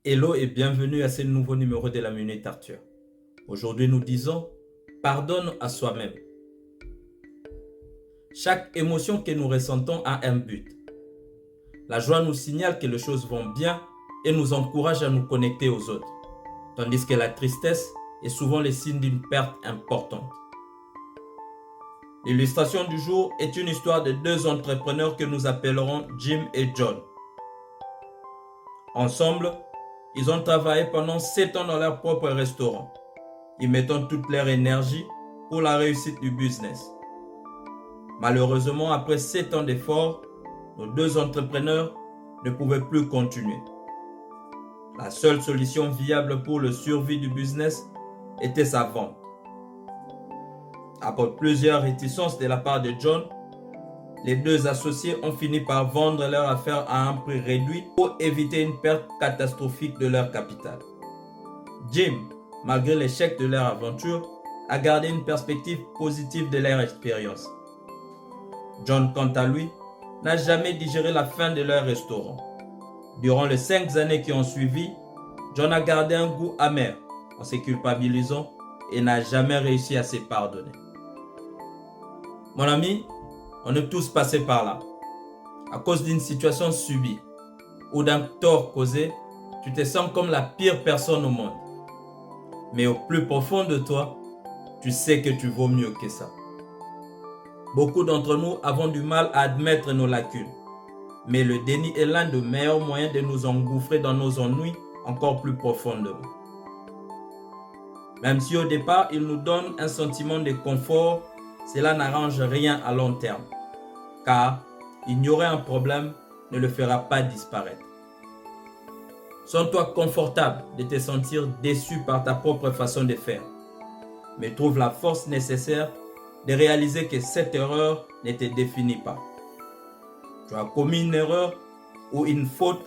Hello et bienvenue à ce nouveau numéro de la Minute Arthur. Aujourd'hui, nous disons pardonne à soi-même. Chaque émotion que nous ressentons a un but. La joie nous signale que les choses vont bien et nous encourage à nous connecter aux autres, tandis que la tristesse est souvent le signe d'une perte importante. L'illustration du jour est une histoire de deux entrepreneurs que nous appellerons Jim et John. Ensemble, ils ont travaillé pendant 7 ans dans leur propre restaurant, y mettant toute leur énergie pour la réussite du business. Malheureusement, après 7 ans d'efforts, nos deux entrepreneurs ne pouvaient plus continuer. La seule solution viable pour le survie du business était sa vente. Après plusieurs réticences de la part de John, les deux associés ont fini par vendre leur affaire à un prix réduit pour éviter une perte catastrophique de leur capital. Jim, malgré l'échec de leur aventure, a gardé une perspective positive de leur expérience. John, quant à lui, n'a jamais digéré la fin de leur restaurant. Durant les 5 années qui ont suivi, John a gardé un goût amer en se culpabilisant et n'a jamais réussi à se pardonner. Mon ami, on est tous passés par là. À cause d'une situation subie ou d'un tort causé, tu te sens comme la pire personne au monde. Mais au plus profond de toi, tu sais que tu vaux mieux que ça. Beaucoup d'entre nous avons du mal à admettre nos lacunes. Mais le déni est l'un des meilleurs moyens de nous engouffrer dans nos ennuis encore plus profondément. Même si au départ, il nous donne un sentiment de confort, cela n'arrange rien à long terme. Car ignorer un problème ne le fera pas disparaître. Sens-toi confortable de te sentir déçu par ta propre façon de faire, mais trouve la force nécessaire de réaliser que cette erreur ne te définit pas. Tu as commis une erreur ou une faute,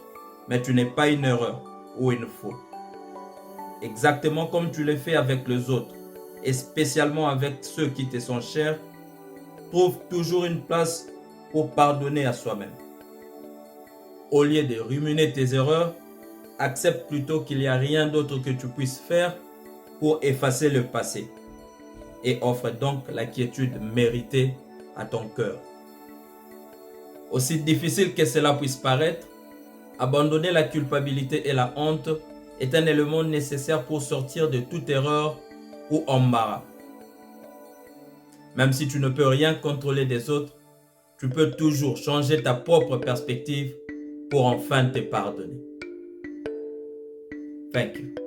mais tu n'es pas une erreur ou une faute. Exactement comme tu le fais avec les autres, et spécialement avec ceux qui te sont chers, trouve toujours une place pour pardonner à soi-même. Au lieu de ruminer tes erreurs, accepte plutôt qu'il n'y a rien d'autre que tu puisses faire pour effacer le passé et offre donc la quiétude méritée à ton cœur. Aussi difficile que cela puisse paraître, abandonner la culpabilité et la honte est un élément nécessaire pour sortir de toute erreur ou embarras. Même si tu ne peux rien contrôler des autres, tu peux toujours changer ta propre perspective pour enfin te pardonner. Thank you.